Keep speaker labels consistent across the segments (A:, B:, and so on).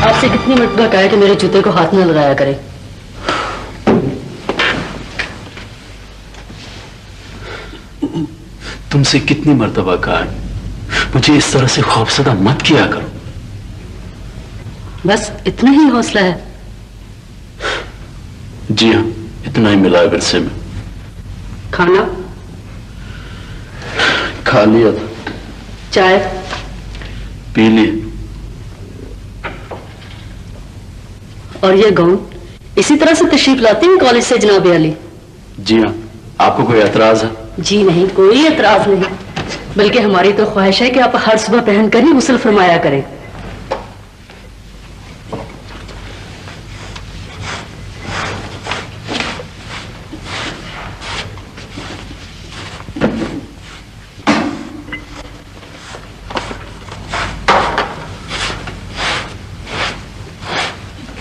A: आपसे कितनी मरतबा कहा है कि मेरे जूते को हाथ न लगाया करे।
B: तुमसे कितनी मरतबा कहा है मुझे इस तरह से खौफजदा मत किया करो।
A: बस इतना ही हौसला है?
B: जी हाँ, इतना ही मिला है विरसे में।
A: खाना
B: खा लिया था।
A: चाय
B: पी ली।
A: और ये गाउन इसी तरह से तशरीफ लाते हैं कॉलेज से जनाब अली?
B: जी हाँ, आपको कोई एतराज है?
A: जी नहीं, कोई एतराज नहीं, बल्कि हमारी तो ख्वाहिश है कि आप हर सुबह पहनकर ही गुस्ल फरमाया करें।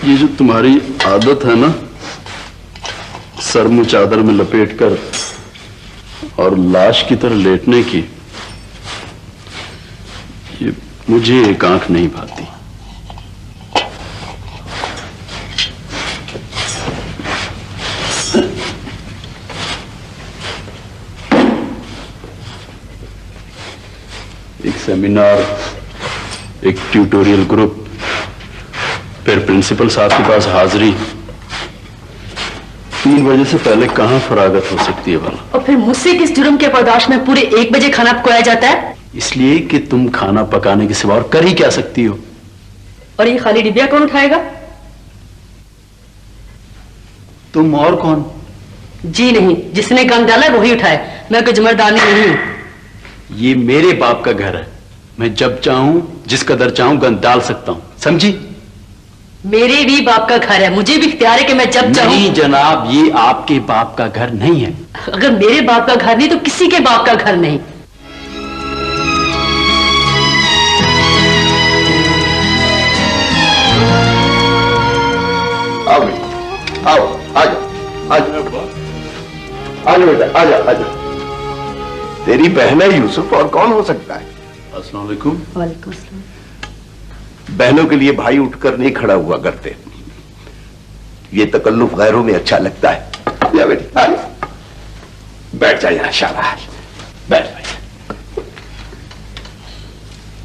B: ये जो तुम्हारी आदत है ना, सर मुंह चादर में लपेटकर और लाश की तरह लेटने की, ये मुझे एक आंख नहीं भाती। एक सेमिनार, एक ट्यूटोरियल ग्रुप, फिर प्रिंसिपल साहब के पास हाजिरी। 3 बजे से पहले कहां फरागत हो सकती है भला?
A: और फिर मुझसे किस जुर्म के बर्दाश्त में पूरे 1 बजे खाना पकाया जाता है?
B: इसलिए कि तुम खाना पकाने के सिवा और कर ही क्या सकती हो।
A: और ये खाली डिबिया कौन उठाएगा?
B: तुम और कौन?
A: जी नहीं, जिसने गंद डाला है वही उठाए, मैं कोई जिम्मेदारी नहीं हूं।
B: ये मेरे बाप का घर है, मैं जब चाहूं जिस कदर चाहूं गंद डाल सकता हूं, समझी?
A: मेरे भी बाप का घर है, मुझे भी इख्तियार है कि मैं जब चाहूं।
B: नहीं जनाब, ये आपके बाप का घर नहीं है।
A: अगर मेरे बाप का घर नहीं तो किसी के बाप का घर नहीं।
C: आओ बेटा, आओ, आजा, आजा, आजा बेटा, आजा, आजा। तेरी बहन है यूसुफ, और कौन हो सकता है?
B: अस्सलाम वालेकुम।
A: वालेकुम अस्सलाम।
C: बहनों के लिए भाई उठकर नहीं खड़ा हुआ करते, ये तकल्लुफ गैरों में अच्छा लगता है। या बेटी, आ बैठ जा यहाँ, शाबाश, बैठ भाई।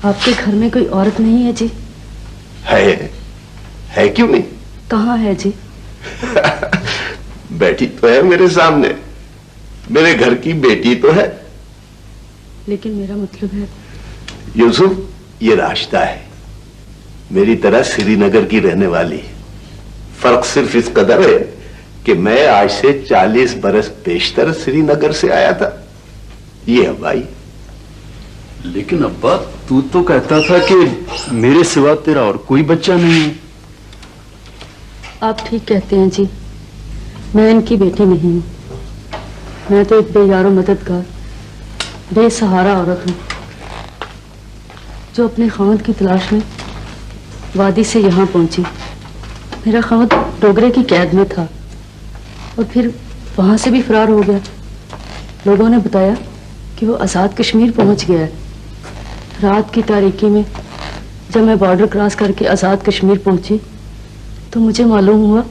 A: आपके घर में कोई औरत नहीं है जी?
C: है क्यों नहीं?
A: कहाँ है जी?
C: बैठी तो है मेरे सामने, मेरे घर की बेटी तो है।
A: लेकिन मेरा मतलब है
C: यूसुफ, ये रास्ता है, मेरी तरह श्रीनगर की रहने वाली। फर्क सिर्फ इस कदर है कि मैं आज से 40 बरस पेशतर श्रीनगर से आया था। ये है भाई।
B: लेकिन अब्बा, तू तो कहता था कि मेरे सिवा तेरा और कोई बच्चा नहीं है।
A: आप ठीक कहते हैं जी, मैं इनकी बेटी नहीं हूँ। मैं तो एक बेयारो मददगार, बेसहारा औरत हूँ जो अपने खामद की तलाश में वादी से यहाँ पहुंची। मेरा खामद डोगरे की कैद में था और फिर वहां से भी फरार हो गया। लोगों ने बताया कि वो आज़ाद कश्मीर पहुंच गया है। रात की तारीकी में जब मैं बॉर्डर क्रॉस करके आज़ाद कश्मीर पहुंची तो मुझे मालूम हुआ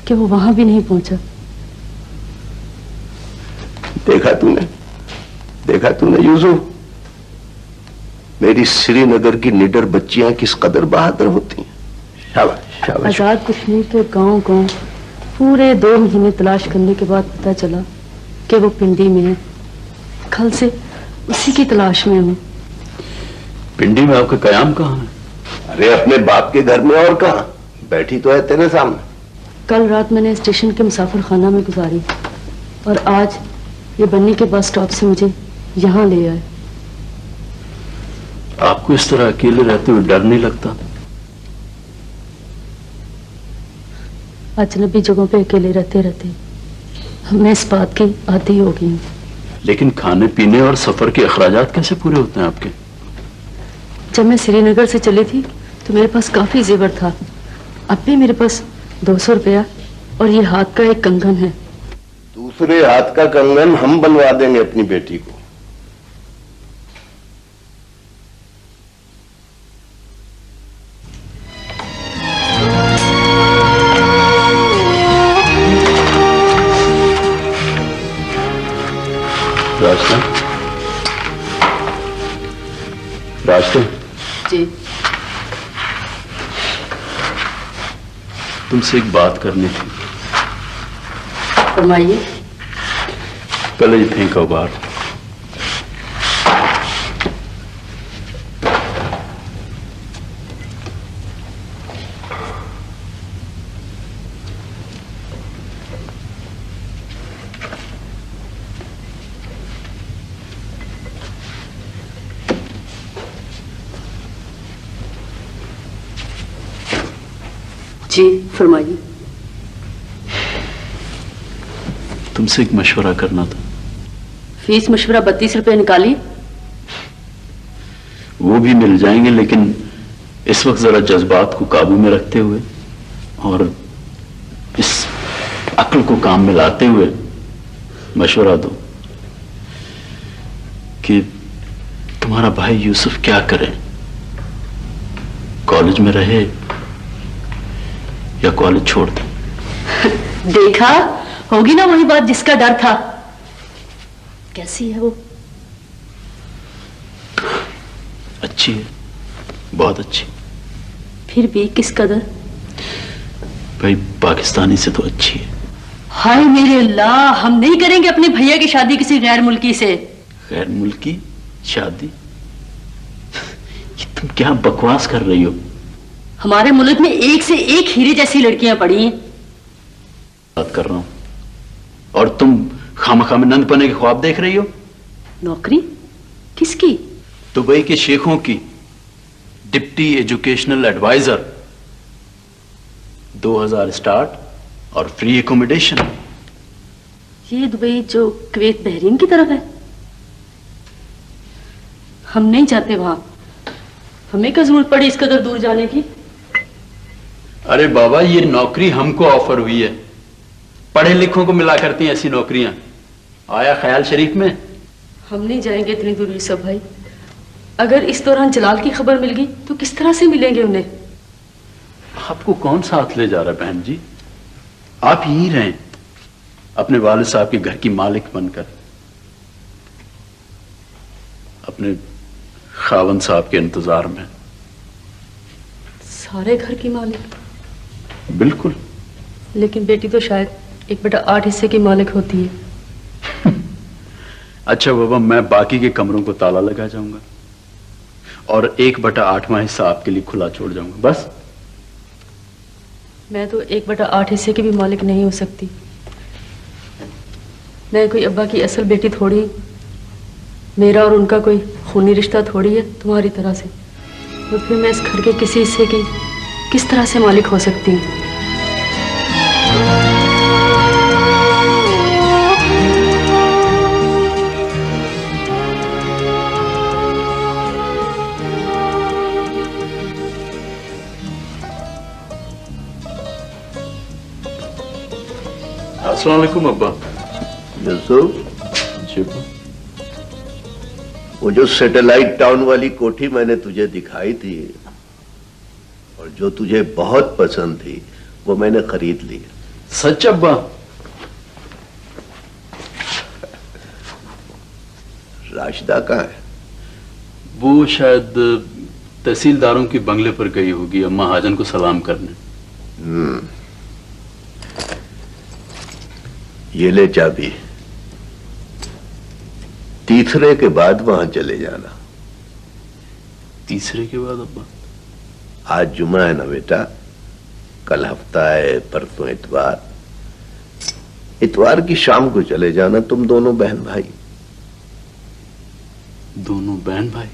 A: कि वो वहां भी नहीं पहुंचा।
C: देखा तूने यूसुफ, मेरी श्रीनगर की निडर बच्चियां किस कदर बहादुर होती हैं। शाबाश, शाबाश।
A: आज़ाद कश्मीर के गांव-गांव पूरे 2 महीने तलाश करने के बाद पता चला कि वो पिंडी में है। कल से उसी की तलाश में हूँ।
B: पिंडी में आपका कयाम कहाँ है?
C: अरे अपने बाप के घर में, और कहाँ? बैठी तो है तेरे सामने।
A: कल रात मैंने स्टेशन के मुसाफिर खाना में गुजारी और आज ये बन्नी के बस स्टॉप से मुझे यहाँ ले आए।
B: आपको इस तरह अकेले रहते हुए डर नहीं लगता?
A: अजनबी जगहों पे अकेले रहते रहते मैं इस बात की आदी हो गई हूँ।
B: लेकिन खाने पीने और सफर के अखराजात कैसे पूरे होते हैं आपके?
A: जब मैं श्रीनगर से चली थी तो मेरे पास काफी जेवर था। अब भी मेरे पास 200 रुपया और ये हाथ का एक कंगन है।
C: दूसरे हाथ का कंगन हम बनवा देंगे अपनी बेटी को।
B: रास्ता रास्ता
A: जी।
B: तुमसे एक बात करनी थी।
A: फरमाइए।
B: पहले ये फेंको बाहर।
A: जी फरमाइए।
B: तुमसे एक मशवरा करना था।
A: फीस मशवरा 32 रुपए निकाली।
B: वो भी मिल जाएंगे, लेकिन इस वक्त जरा जज्बात को काबू में रखते हुए और इस अक्ल को काम में लाते हुए मशवरा दो कि तुम्हारा भाई यूसुफ क्या करे, कॉलेज में रहे या कॉलेज छोड़ दे।
A: देखा, होगी ना वही बात जिसका डर था। कैसी है वो?
B: अच्छी है, बहुत अच्छी।
A: फिर भी किस कदर?
B: भाई पाकिस्तानी से तो अच्छी है।
A: हाय मेरे अल्लाह, हम नहीं करेंगे अपने भैया की शादी किसी गैर मुल्की से।
B: गैर मुल्की शादी? ये तुम क्या बकवास कर रही हो?
A: हमारे मुल्क में एक से एक हीरे जैसी लड़कियां पड़ी हैं।
B: बात कर रहा हूं और तुम खामखा में नंद पने के ख्वाब देख रही हो।
A: नौकरी किसकी?
B: दुबई के शेखों की डिप्टी एजुकेशनल एडवाइजर, 2000 स्टार्ट और फ्री एकोमोडेशन।
A: ये दुबई जो कुवैत बहरीन की तरफ है? हम नहीं जाते वहां। हमें क्या जरूरत पड़ी इस कदर दूर जाने की?
B: अरे बाबा, ये नौकरी हमको ऑफर हुई है। पढ़े लिखों को मिला करती हैं ऐसी नौकरियां। आया ख्याल शरीफ में? हम
A: नहीं जाएंगे इतनी दूर यूसुफ भाई। अगर इस दौरान जलाल की खबर मिल गई तो किस तरह से मिलेंगे उन्हें?
B: आपको कौन साथ ले जा रहा है बहन जी? आप यहीं रहें, अपने वालिद साहब के घर की मालिक बनकर, अपने खावन साहब के इंतजार में।
A: सारे घर की मालिक?
B: बिल्कुल।
A: लेकिन बेटी तो शायद 1/8 हिस्से की मालिक होती है।
B: अच्छा बाबा, मैं बाकी के कमरों को ताला लगा जाऊंगा और 1/8वां हिस्सा आपके लिए खुला छोड़ जाऊंगा, बस।
A: मैं तो 1/8 हिस्से की भी मालिक नहीं हो सकती। मैं कोई अब्बा की असल बेटी थोड़ी, मेरा और उनका कोई खूनी रिश्ता थोड़ी है तुम्हारी तरह से। तो फिर मैं इस घर के किसी हिस्से की किस तरह से मालिक हो सकती हूँ?
B: अस्सलाम वालेकुम अब्बा।
C: यूसुफ,
B: जी।
C: वो जो सैटेलाइट टाउन वाली कोठी मैंने तुझे दिखाई थी और जो तुझे बहुत पसंद थी, वो मैंने खरीद ली।
B: सच अब्बा?
C: राशिदा कहाँ है?
B: वो शायद तहसीलदारों के बंगले पर गई होगी अम्मा हाजन को सलाम करने।
C: ये ले चाबी, तीसरे के बाद वहां चले जाना।
B: तीसरे के बाद अब्बा?
C: आज जुमा है ना बेटा, कल हफ्ता है, परसों इतवार। इतवार की शाम को चले जाना तुम दोनों बहन भाई।
B: दोनों बहन भाई?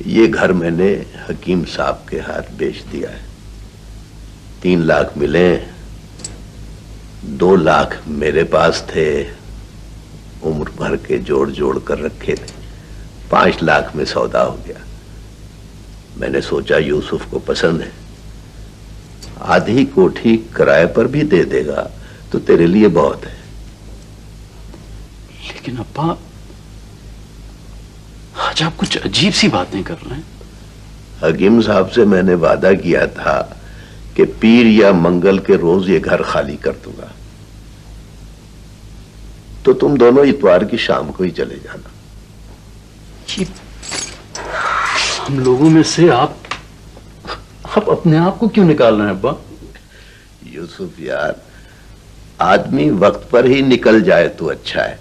C: ये घर मैंने हकीम साहब के हाथ बेच दिया है। 3 लाख मिले, 2 लाख मेरे पास थे, उम्र भर के जोड़ जोड़ कर रखे थे। 5 लाख में सौदा हो गया। मैंने सोचा यूसुफ को पसंद है, आधी कोठी किराए पर भी दे देगा तो तेरे लिए बहुत है।
B: लेकिन अब्बा, आज आप कुछ अजीब सी बातें कर रहे हैं।
C: हकीम साहब से मैंने वादा किया था कि पीर या मंगल के रोज ये घर खाली कर दूंगा, तो तुम दोनों इतवार की शाम को ही चले जाना।
B: हम लोगों में से आप अपने आप को क्यों निकाल रहे हैं अब्बा?
C: यूसुफ यार, आदमी वक्त पर ही निकल जाए तो अच्छा है।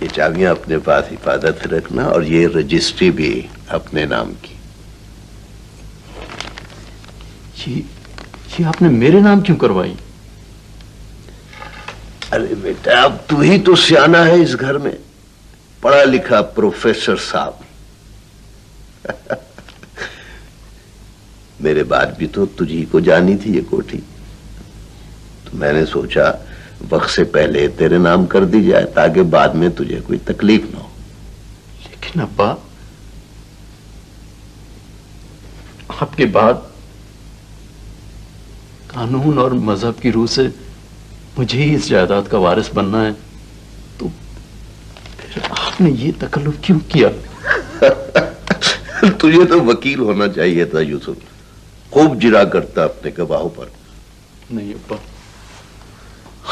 C: ये चाबियां अपने पास हिफाजत से रखना, और ये रजिस्ट्री भी अपने नाम की।
B: ये आपने मेरे नाम क्यों करवाई?
C: अरे बेटा, अब तू ही तो सियाना है इस घर में, पढ़ा लिखा प्रोफेसर साहब। मेरे बाद भी तो तुझी को जानी थी ये कोठी, तो मैंने सोचा वक्त से पहले तेरे नाम कर दी जाए ताकि बाद में तुझे कोई तकलीफ ना हो।
B: लेकिन अब्बा, आपके बाद कानून और मजहब की रूह से मुझे ही इस जायदाद का वारिस बनना है, तो फिर आपने ये तकल्लुफ क्यों किया?
C: तुझे तो वकील होना चाहिए था यूसुफ, खूब जिरा करता अपने गवाहों पर।
B: नहीं अब्बा,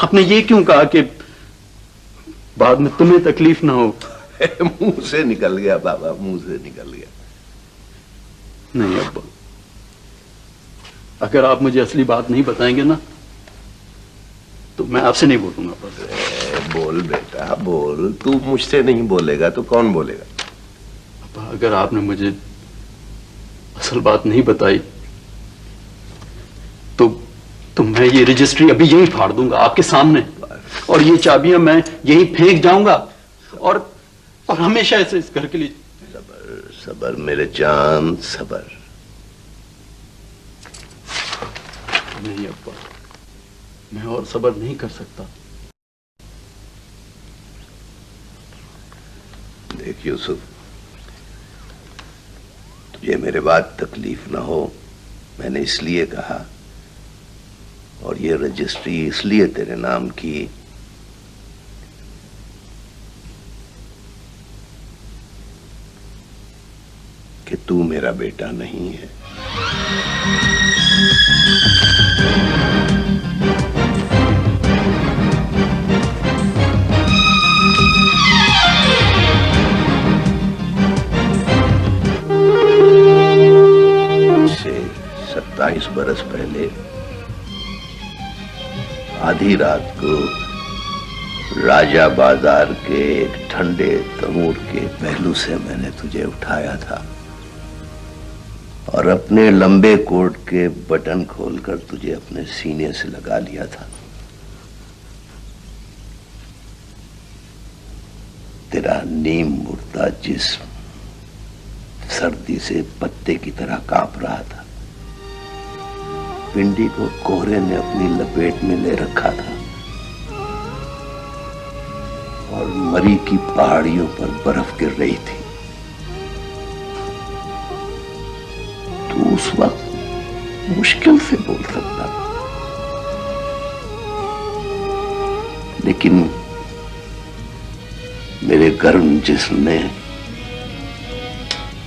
B: आपने ये क्यों कहा कि बाद में तुम्हें तकलीफ ना हो?
C: मुंह से निकल गया बाबा, मुंह से निकल गया।
B: नहीं अब्बा, अगर आप मुझे असली बात नहीं बताएंगे ना, तो मैं आपसे नहीं बोलूंगा। बस
C: बोल बेटा बोल, तू मुझसे नहीं बोलेगा तो कौन बोलेगा?
B: अब्बा, अगर आपने मुझे असल बात नहीं बताई तो मैं ये रजिस्ट्री अभी यहीं फाड़ दूंगा आपके सामने, और ये चाबियां मैं यहीं फेंक जाऊंगा, और हमेशा ऐसे इस घर के लिए।
C: सबर सबर मेरे जान, सबर।
B: नहीं अब्बा, मैं और सबर नहीं कर सकता।
C: देख यूसुफ, तुझे मेरे बाद तकलीफ ना हो, मैंने इसलिए कहा, और ये रजिस्ट्री इसलिए तेरे नाम की कि तू मेरा बेटा नहीं है। से 27 बरस पहले आधी रात को राजा बाजार के एक ठंडे तमूर के पहलू से मैंने तुझे उठाया था और अपने लंबे कोट के बटन खोलकर तुझे अपने सीने से लगा लिया था। तेरा नीम मुर्दा जिस्म सर्दी से पत्ते की तरह कांप रहा था। पिंडी को कोहरे ने अपनी लपेट में ले रखा था और मरी की पहाड़ियों पर बर्फ गिर रही थी। तू उस वक्त मुश्किल से बोल सकता था, लेकिन मेरे गर्म जिस्म ने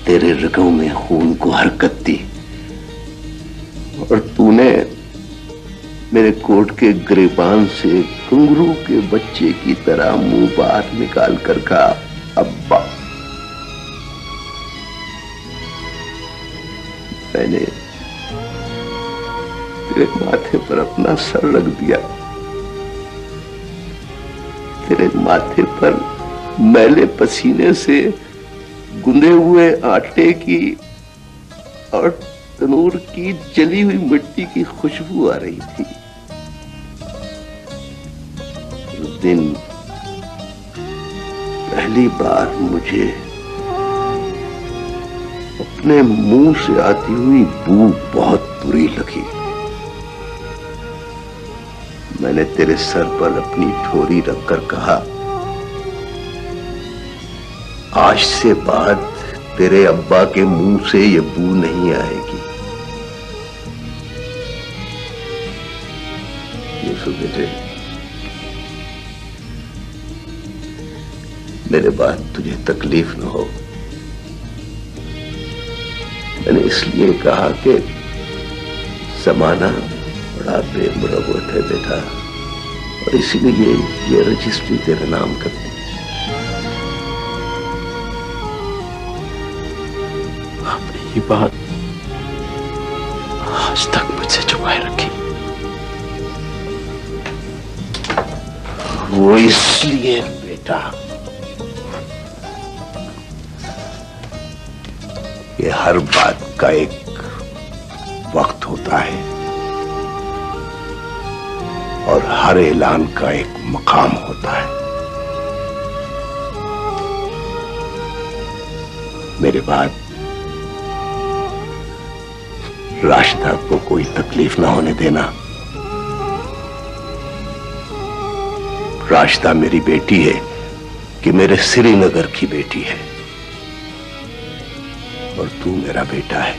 C: तेरे रगों में खून को हरकत दी और तूने मेरे कोट के गिरेबान से घुंघरू के बच्चे की तरह मुंह बाहर निकाल कर कहा, अब्बा। मैंने तेरे माथे पर अपना सर रख दिया, तेरे माथे पर मैले पसीने से गुंदे हुए आटे की और तनूर की जली हुई मिट्टी की खुशबू आ रही थी। उस दिन पहली बार मुझे अपने मुंह से आती हुई बू बहुत बुरी लगी। मैंने तेरे सर पर अपनी ठोरी रखकर कहा, आज से बाद तेरे अब्बा के मुंह से ये बू नहीं आएगी। यूसुफ बेटे, मेरे बाद तुझे तकलीफ न हो, मैंने इसलिए कहा कि जमाना बड़ा बेमुरवत है बेटा, और इसीलिए ये रजिस्ट्री तेरे नाम कर दी।
B: आपने ये बात आज तक मुझसे छुपाए रखी।
C: वो इसलिए बेटा, ये हर बात का एक वक्त होता है और हर ऐलान का एक मकाम होता है। मेरे बाद राशिदा को कोई तकलीफ ना होने देना। राशिदा मेरी बेटी है कि मेरे श्रीनगर की बेटी है, और तू मेरा बेटा है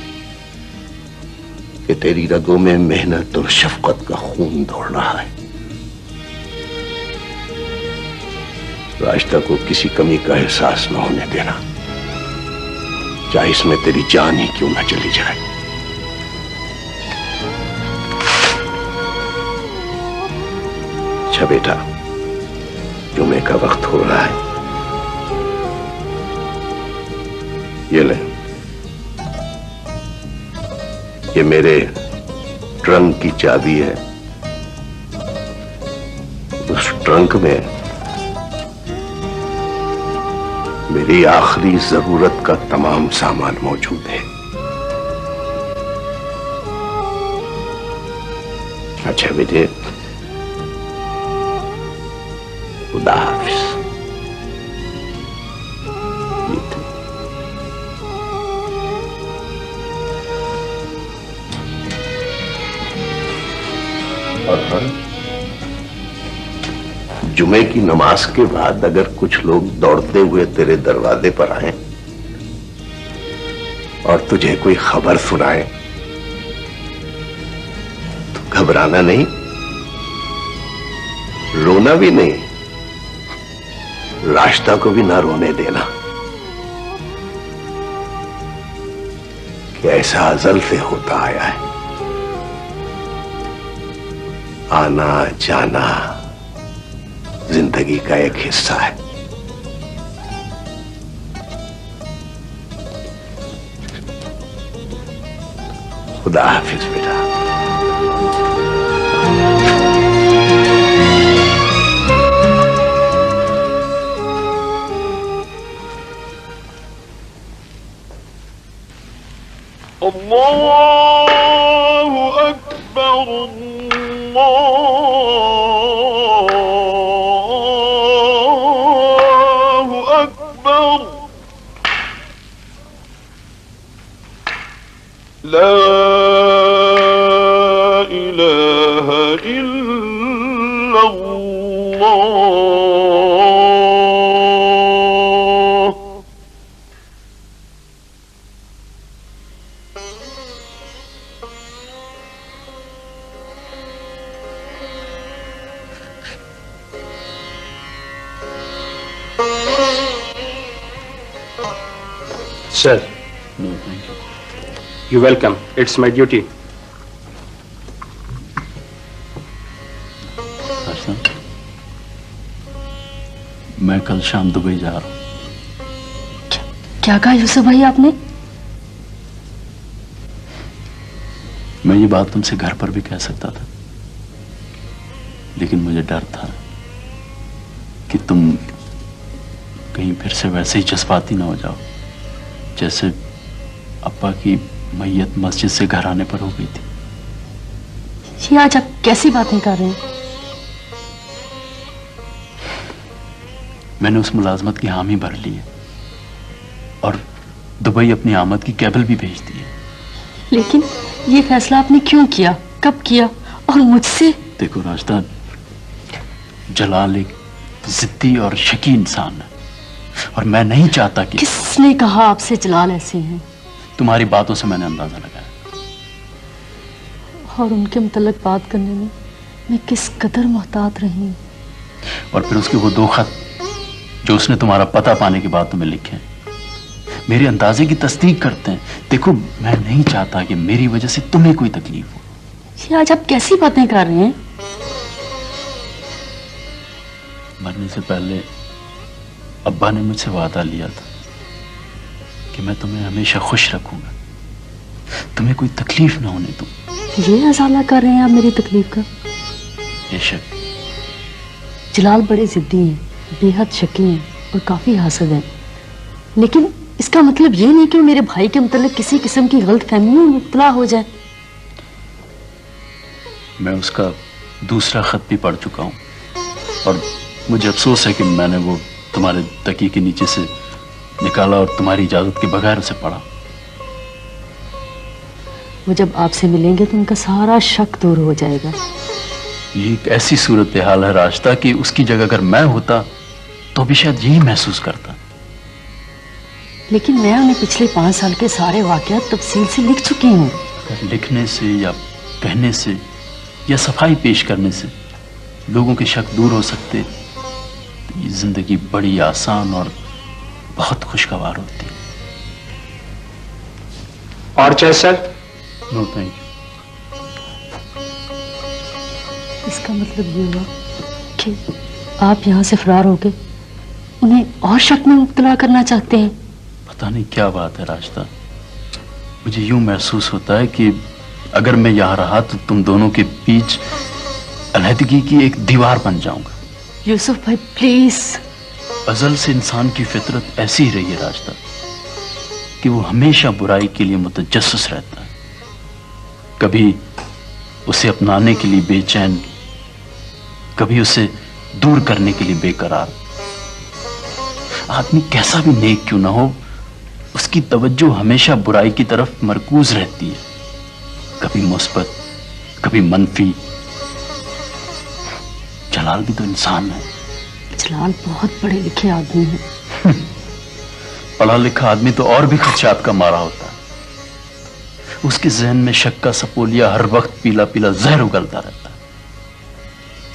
C: कि तेरी रगों में मेहनत और शफकत का खून दौड़ रहा है। राशिदा को किसी कमी का एहसास न होने देना, चाहे इसमें तेरी जान ही क्यों ना चली जाए। अच्छा बेटा, जुमे का वक्त हो रहा है, ये ले, ये मेरे ट्रंक की चाबी है। उस ट्रंक में मेरी आखिरी जरूरत का तमाम सामान मौजूद है। अच्छा बेटे, खुदा हाफिज। जुमे की नमाज के बाद अगर कुछ लोग दौड़ते हुए तेरे दरवाजे पर आए और तुझे कोई खबर सुनाए तो घबराना नहीं, रोना भी नहीं, राशिदा को भी ना रोने देना कि ऐसा अज़ल से होता आया है। आना जाना जिंदगी का एक हिस्सा है। खुदा हाफिज बेटा।
D: अल्लाहु अकबर, अल्लाहु अकबर, ला इलाहा इल्लल्लाह।
E: Sir,
B: No, thank you.
E: you're welcome. It's my duty.
B: Rashida, मैं कल शाम दुबई जा रहा हूँ।
A: क्या कहा यूसुफ भाई आपने?
B: मैं ये बात तुमसे घर पर भी कह सकता था, लेकिन मुझे डर था कि तुम कहीं फिर से वैसे ही जज्बाती ना हो जाओ जैसे अब्बा की मैयत मस्जिद से घर आने पर हो गई थी।
A: ये आज आप कैसी बातें कर रहे हैं?
B: मैंने उस मुलाजमत की हामी भर ली है और दुबई अपनी आमद की केबल भी भेज दी है।
A: लेकिन ये फैसला आपने क्यों किया, कब किया और मुझसे?
B: देखो राजदा, जलाल एक जिद्दी और शकी इंसान है और मैं नहीं चाहता कि...
A: किसने कहा आपसे जलाल ऐसे हैं?
B: तुम्हारी बातों से मैंने अंदाजा लगाया।
A: और उनके मुतल्लिक बात करने में मैं किस कदर मोहतात रही हूं।
B: और फिर उसके वो 2 खत जो उसने तुम्हारा पता पाने के बाद तुम्हें लिखे मेरे अंदाजे की तस्दीक करते हैं। देखो, मैं नहीं चाहता कि मेरी वजह से तुम्हें कोई तकलीफ हो।
A: ये आज आप कैसी बातें कर रहे हैं?
B: मरने से पहले अब्बा ने मुझसे वादा लिया था कि मैं तुम्हें हमेशा खुश रखूंगा, तुम्हें कोई तकलीफ ना होने दूं।
A: ये अजाला कर रहे हैं आप मेरी तकलीफ का?
B: बेशक।
A: जलाल बड़े जिद्दी हैं, बेहद शकी हैं और काफी हासद हैं, लेकिन इसका मतलब ये नहीं कि वो मेरे भाई के मुतालिक किसी किस्म की गलतफहमी में मुब्तला हो जाए।
B: मैं उसका दूसरा खत भी पढ़ चुका हूं और मुझे अफसोस है कि मैंने वो तुम्हारे तकिए के नीचे से निकाला और तुम्हारी इजाजत के बगैर उसे पढ़ा।
A: वो जब आपसे मिलेंगे तो उनका सारा शक दूर हो जाएगा।
B: ये एक ऐसी सूरत हाल है रास्ता कि उसकी जगह अगर मैं होता तो भी शायद यही महसूस करता।
A: लेकिन मैं उन्हें पिछले 5 साल के सारे वाकयात तफसील से लिख चुकी हूँ।
B: लिखने से या कहने से या सफाई पेश करने से लोगों के शक दूर हो सकते तो ये जिंदगी बड़ी आसान और बहुत खुशगवार होती है।
E: और चाहे सर?
B: No thank you.
A: इसका मतलब ये हुआ कि आप यहाँ से फरार हो गए, उन्हें और शक में मुब्तला करना चाहते हैं।
B: पता नहीं क्या बात है रास्ता, मुझे यूं महसूस होता है कि अगर मैं यहाँ रहा तो तुम दोनों के बीच अलहदगी की एक दीवार बन जाऊंगा।
A: यूसुफ भाई प्लीज।
B: अजल से इंसान की फितरत ऐसी ही रही है रास्ता कि वो हमेशा बुराई के लिए मुतजस्सिस रहता है, कभी उसे अपनाने के लिए बेचैन, कभी उसे दूर करने के लिए बेकरार। आदमी कैसा भी नेक क्यों ना हो, उसकी तवज्जो हमेशा बुराई की तरफ मरकूज रहती है, कभी मुस्बत कभी मनफी। जलाल भी तो इंसान है।
A: जलाल बहुत पढ़े लिखे आदमी है।
B: पढ़ा लिखा आदमी तो और भी खदशात का मारा होता है। उसके जहन में शक का सपोलिया हर वक्त पीला पीला जहर उगलता रहता है।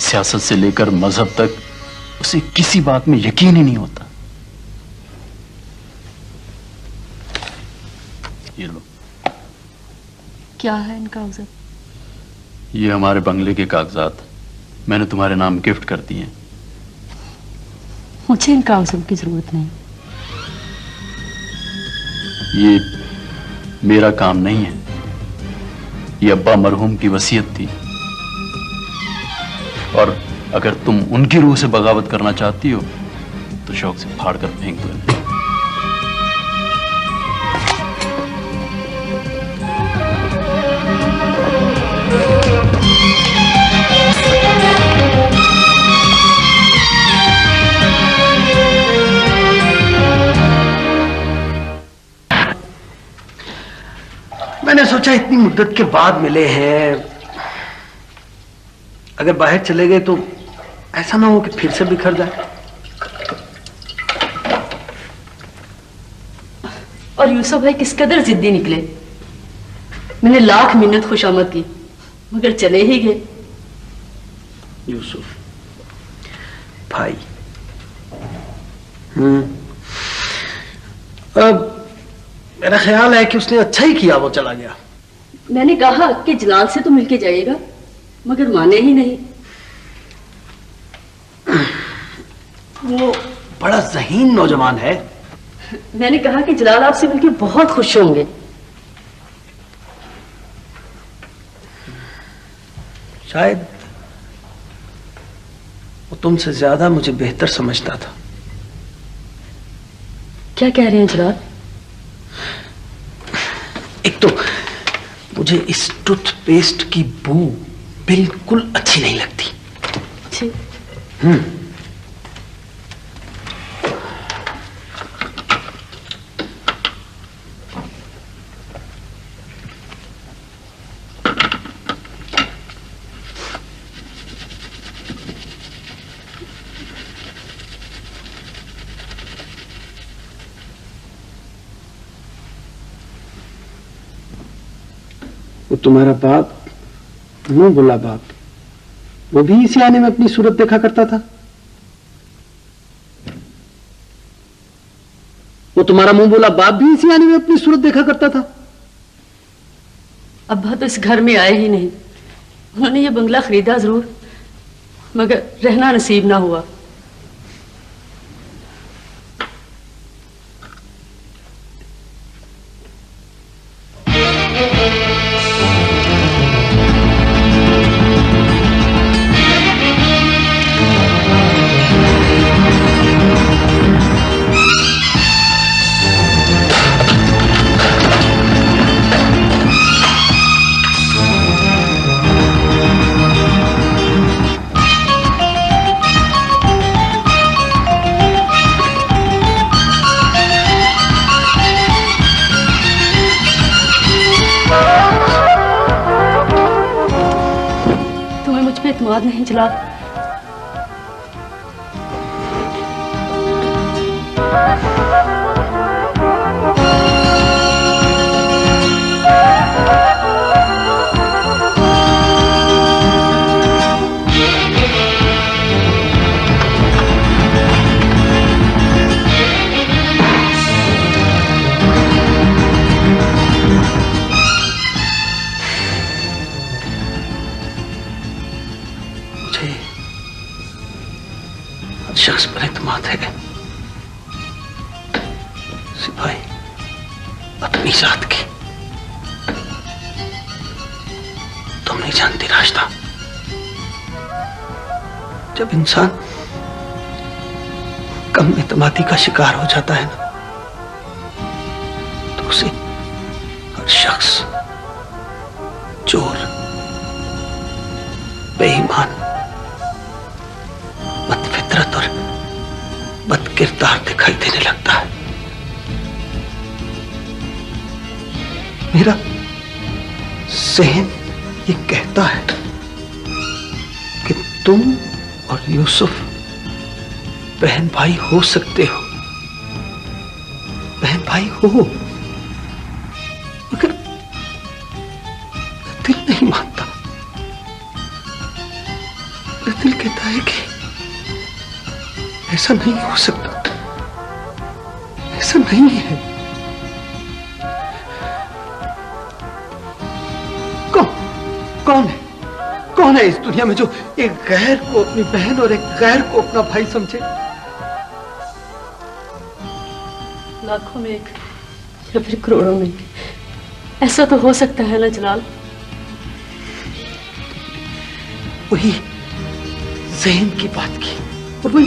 B: सियासत से लेकर मजहब तक उसे किसी बात में यकीन ही नहीं होता। ये लो।
A: क्या है इन कागजात?
B: ये हमारे बंगले के कागजात मैंने तुम्हारे नाम गिफ्ट कर दिए।
A: मुझे इन कागजात की जरूरत नहीं।
B: ये मेरा काम नहीं है, ये अब्बा मरहूम की वसीयत थी और अगर तुम उनकी रूह से बगावत करना चाहती हो तो शौक से फाड़ कर फेंक दो।
F: मैंने सोचा इतनी मुद्दत के बाद मिले हैं, अगर बाहर चले गए तो ऐसा ना हो कि फिर से बिखर जाए।
A: और यूसुफ भाई किस कदर जिद्दी निकले। मैंने लाख मिन्नत खुशामद की मगर चले ही गए।
F: यूसुफ भाई, अब मेरा ख्याल है कि उसने अच्छा ही किया वो चला गया।
A: मैंने कहा कि जलाल से तो मिलके जाइएगा मगर माने ही नहीं।
F: वो बड़ा ज़हीन नौजवान है।
A: मैंने कहा कि जलाल आपसे मिलके बहुत खुश होंगे।
F: शायद वो तुमसे ज्यादा मुझे बेहतर समझता था।
A: क्या कह रहे हैं जलाल?
F: एक तो मुझे इस टूथपेस्ट की बू बिल्कुल अच्छी नहीं लगती।
A: जी।
F: वो तुम्हारा बाप, मुंह बोला बाप, वो भी इसी आने में अपनी सूरत देखा करता था। वो तुम्हारा मुंह बोला बाप भी इसी आने में अपनी सूरत देखा करता था।
A: अब्बा तो इस घर में आए ही नहीं। उन्होंने ये बंगला खरीदा जरूर, मगर रहना नसीब ना हुआ। एतमाद नहीं जलाल।
F: शख्स पर एतमाद है सिपाही, अपनी जात की। तुम नहीं जानती रास्ता। जब इंसान कम एतमादी का शिकार हो जाता है ना, तो उसे हर शख्स चोर, बेईमान, बदफितरत और बदकिरदार दिखाई देने लगता है। मेरा ज़हन ये कहता है कि तुम और यूसुफ बहन भाई हो सकते हो, बहन भाई हो, मगर दिल नहीं मानता। दिल कहता है कि ऐसा नहीं हो सकता, ऐसा नहीं है। कौन है इस दुनिया में जो एक गैर को अपनी बहन और एक गैर को अपना भाई समझे?
A: लाखों में एक या फिर करोड़ों में। ऐसा तो हो सकता है ना जलाल?
F: वही ज़हन की बात की और वही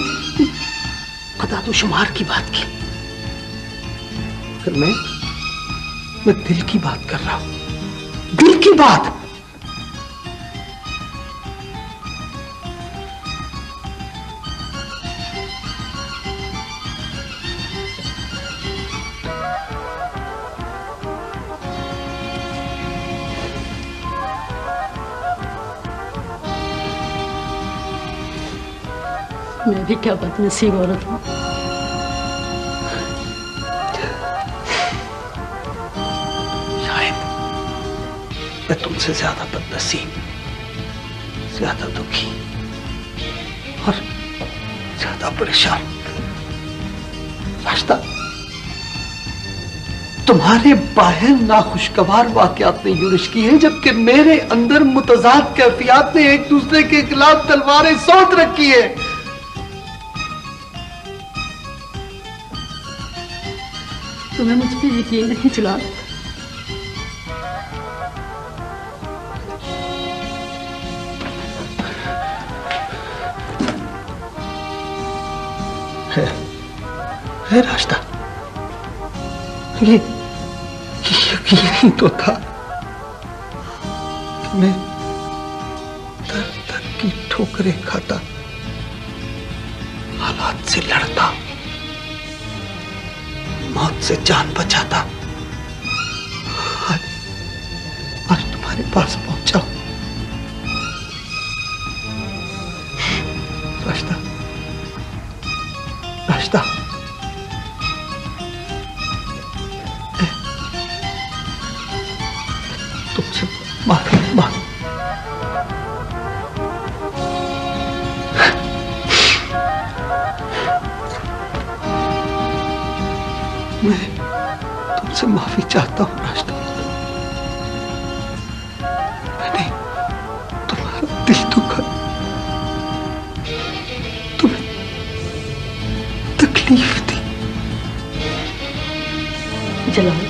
F: अदाद-ओ-शुमार की बात की। फिर मैं दिल की बात कर रहा हूं, दिल की बात।
A: मैं भी क्या बदनसीब औरत हूं।
F: शायद मैं तुमसे ज्यादा बदनसीब, ज्यादा दुखी और ज्यादा परेशान। रास्ता तुम्हारे बाहर नाखुशगवार वाकयात ने यूरिश की है, जबकि मेरे अंदर मुतजाद कैफियत ने एक दूसरे के खिलाफ तलवारें सौंध रखी है।
A: तुम्हें मुझ पर यकीन नहीं जलाल?
F: है रास्ता। ये यकीन ही तो था कि मैं दर दर की ठोकरें खाता, हालात से लड़ता, मौत से जान बचाता, आज तुम्हारे पास पहुंचा। रास्ता, रास्ता, तुमसे माफी मांग। मैं तुमसे माफी चाहता हूं रास्ता। मैंने तुम्हारा दिल दुखा, तुम्हें तकलीफ दी।
A: जलाल,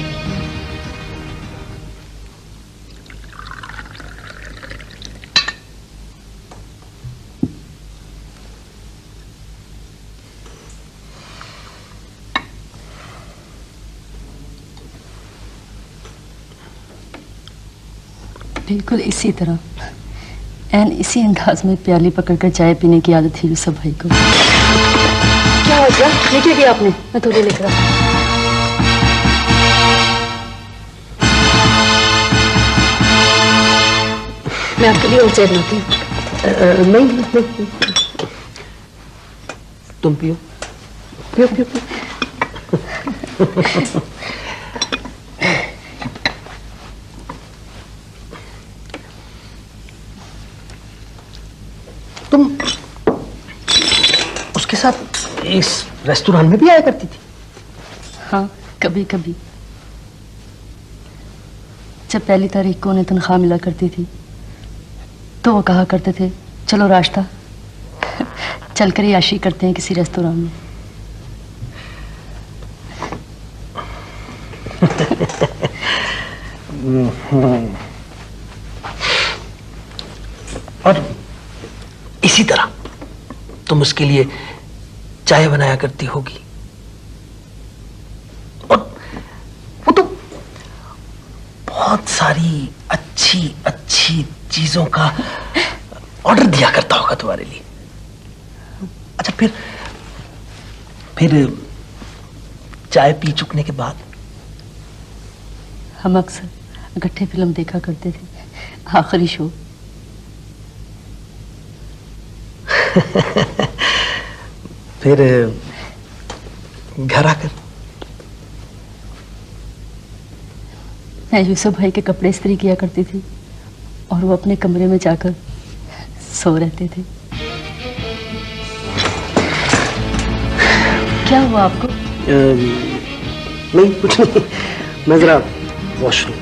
A: बिल्कुल इसी तरह, एन इसी अंदाज में प्याली पकड़कर चाय पीने की आदत थी यूसुफ भाई को। क्या हो गया? लेके गया आपने? मैं थोड़ी लेकर आता हूं। मैं आपके लिए और चाय बनाती हूँ।
F: नहीं, तुम पियो, पियो पियो पियो। तुम उसके साथ इस रेस्टोरेंट में भी आया करती थी?
A: हाँ, कभी कभी। जब पहली तारीख को उन्हें तनख्वाह मिला करती थी तो वो कहा करते थे, चलो रास्ता, चलकर याशी करते हैं किसी रेस्टोरेंट में।
F: और इसी तरह तुम उसके लिए चाय बनाया करती होगी, और वो तो बहुत सारी अच्छी अच्छी चीजों का ऑर्डर दिया करता होगा तुम्हारे लिए। अच्छा, फिर चाय पी चुकने के बाद
A: हम अक्सर इकट्ठे फिल्म देखा करते थे, आखिरी शो।
F: फिर घर आकर
A: मैं यूसुफ भाई के कपड़े इस्त्री किया करती थी और वो अपने कमरे में जाकर सो रहते थे। क्या हुआ आपको?
F: नहीं, कुछ नहीं, मैं जरा वॉशरूम।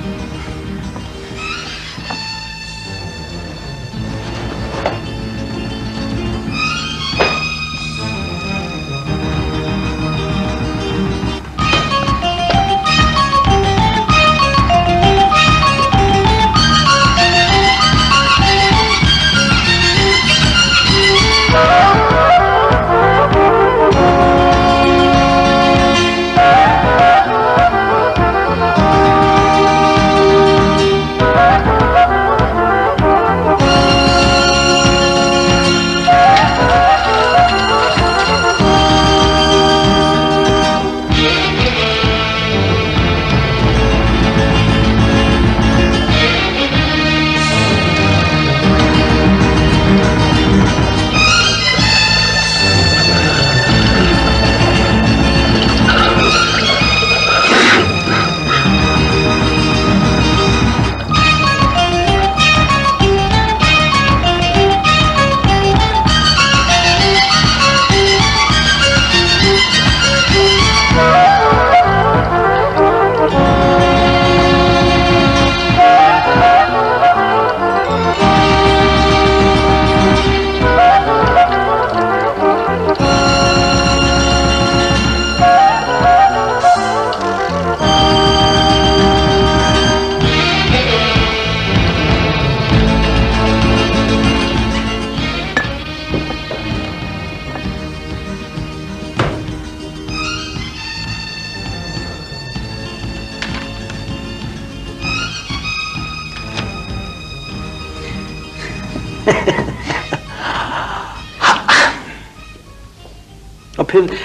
F: फिर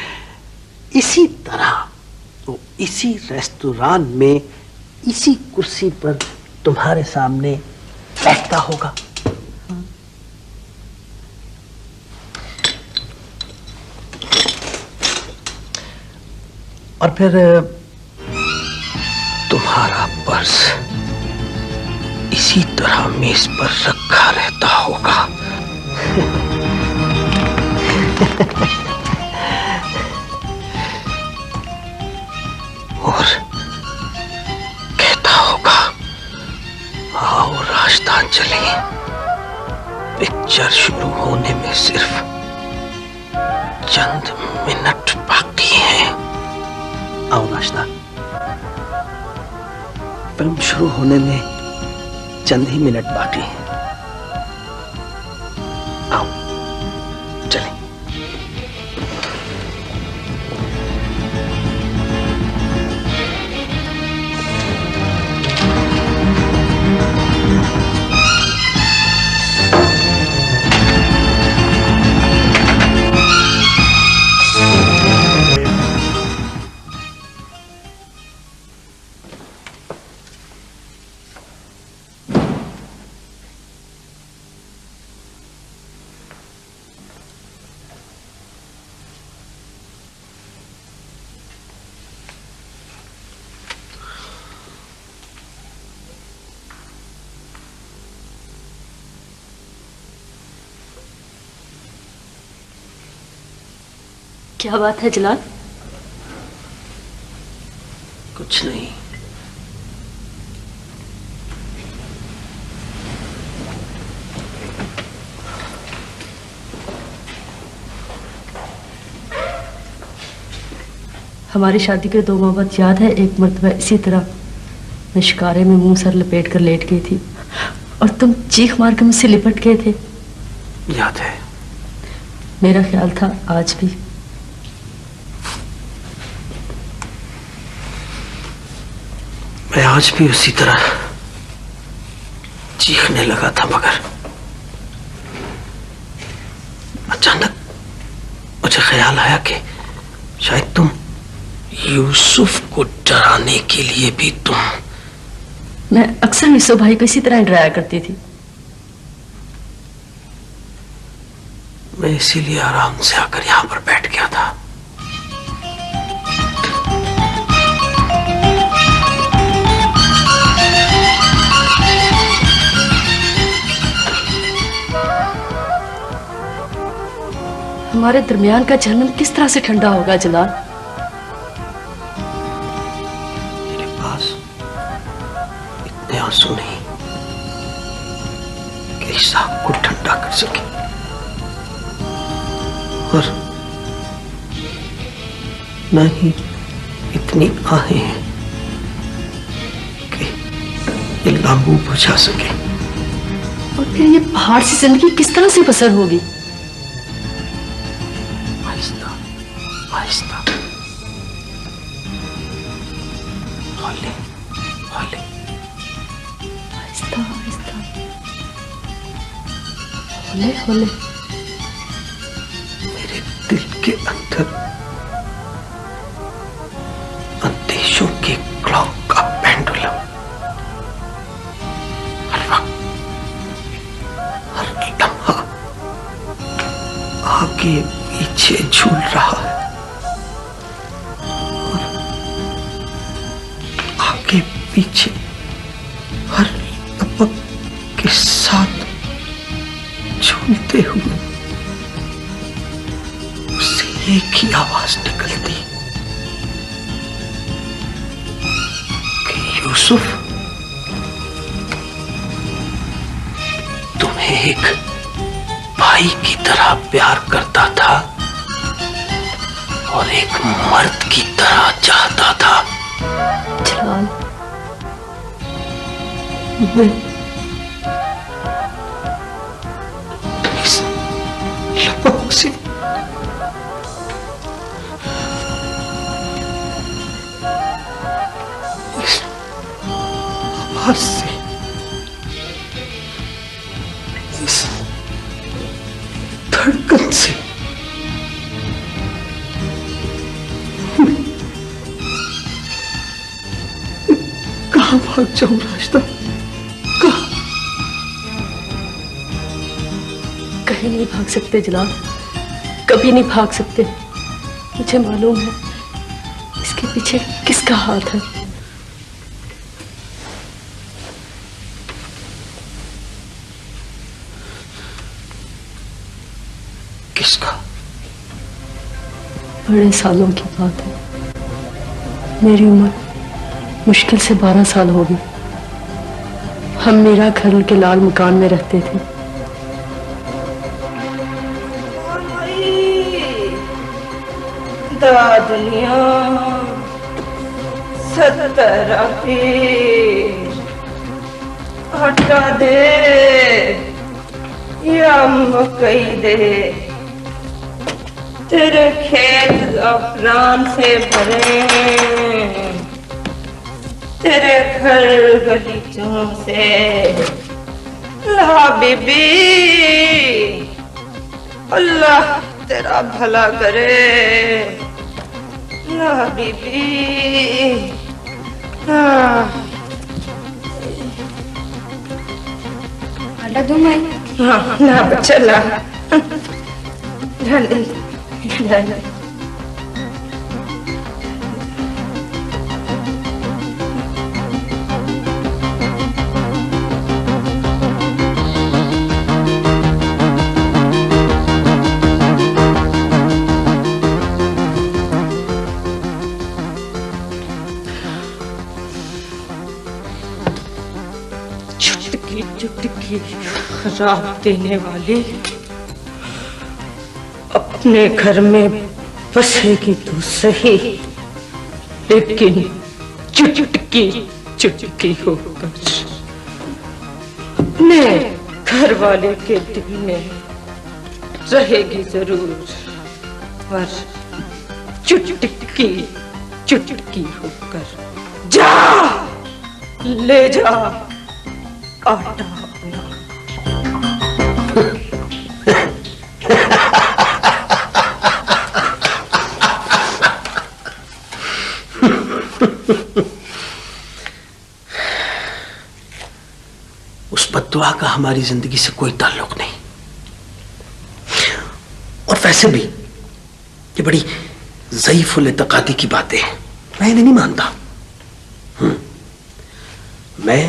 F: इसी तरह वो इसी रेस्टोरेंट में इसी कुर्सी पर तुम्हारे सामने बैठता होगा। और फिर तुम्हारा पर्स इसी तरह मेज पर रखा रहता होगा। और कहता होगा आओ राजस्थान चले, पिक्चर शुरू होने में सिर्फ चंद मिनट बाकी हैं। आओ राजस्थान, फिल्म शुरू होने में चंद ही मिनट बाकी हैं। आओ चलें।
A: क्या बात है जलाल?
F: कुछ नहीं।
A: हमारी शादी के 2 माह बाद याद है एक मर्तबा इसी तरह मैं शिकारे में मुंह सर लपेट कर लेट गई थी और तुम चीख मार के मुझसे लिपट गए थे।
F: याद है।
A: मेरा ख्याल था आज भी।
F: मैं आज भी उसी तरह चीखने लगा था, मगर अचानक मुझे ख्याल आया कि शायद तुम यूसुफ को डराने के लिए भी
A: मैं अक्सर यूसुफ भाई को इसी तरह डराया करती थी।
F: मैं इसीलिए आराम से आकर यहां पर बैठ गया था।
A: हमारे दरमियान का जहन्नम किस तरह से ठंडा होगा जलाल?
F: मेरे पास इतने आंसू नहीं कि इस आग को ठंडा कर सके, और न ही इतनी आहें हैं कि ये लांबू बुझा सके।
A: और फिर ये पहाड़ से जिंदगी किस तरह से बसर होगी?
F: आहिस्ता हौले हौले,
A: आहिस्ता आहिस्ता, हौले हौले।
F: मेरे दिल के अंदर अंदेशों के क्लॉक का पेंडुलम हर वक्त, हर लम्हा आगे पीछे झूल रहा है, आगे पीछे हर लपक के साथ झूलते हुए उससे एक ही आवाज निकलती कि यूसुफ, तुम्हें एक भाई की तरह प्यार करता था और एक मर्द की तरह चाहता था।
A: जलाल, मैं
F: इस लपक से इस आवाज से, इस धड़कन से कहाँ भाग जाऊं रास्ता? कहाँ?
A: कहीं नहीं भाग सकते जनाब, कभी नहीं भाग सकते। मुझे मालूम है इसके पीछे किसका हाथ है।
F: किसका?
A: बड़े सालों की बात है। मेरी उम्र मुश्किल से 12 साल होगी। हम मेरा घर के लाल मकान में रहते थे।
G: दुनिया 70 पीर हटा दे या मकई दे, तेरे खेत अफरान से भरे, तेरे घर गलीचों से। ला बीबी, अल्लाह तेरा भला करे। ला बीबी,
H: आटा दो माई।
G: हाँ ना बच्चा ला। चुटकी चुटकी खराब देने वाली अपने घर में बसेगी तो सही, लेकिन चुटकी चुटकी होकर अपने घर वाले के दिल में रहेगी जरूर, पर चुटकी चुटकी होकर। जा ले जा आटा अपना।
F: उस बद्दुआ का हमारी जिंदगी से कोई ताल्लुक नहीं। और वैसे भी ये बड़ी ज़ईफ़ुल इत्तेक़ादी की बातें हैं, मैं इन्हें नहीं मानता। मैं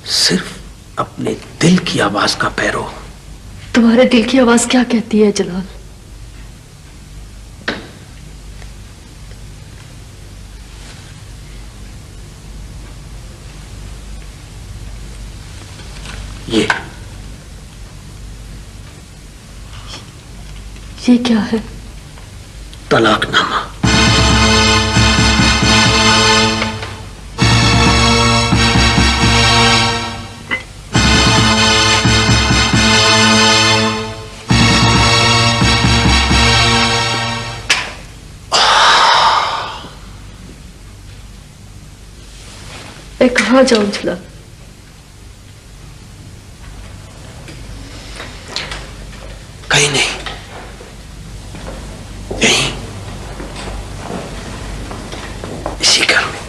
F: सिर्फ अपने दिल की आवाज का पैरो।
A: तुम्हारे दिल की आवाज क्या कहती है जलाल? ये क्या है?
F: तलाकनामा।
A: मैं कहाँ जाऊं जलाल?
F: कहीं नहीं, यहीं इसी घर में।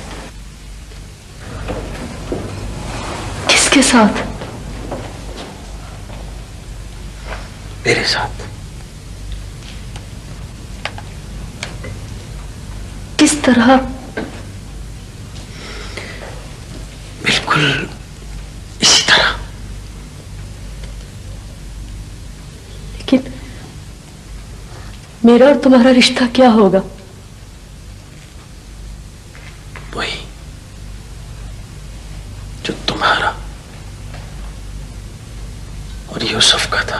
A: किसके साथ?
F: मेरे साथ।
A: किस तरह?
F: बिल्कुल इसी तरह।
A: लेकिन मेरा और तुम्हारा रिश्ता क्या होगा?
F: वही जो तुम्हारा और यूसुफ का था।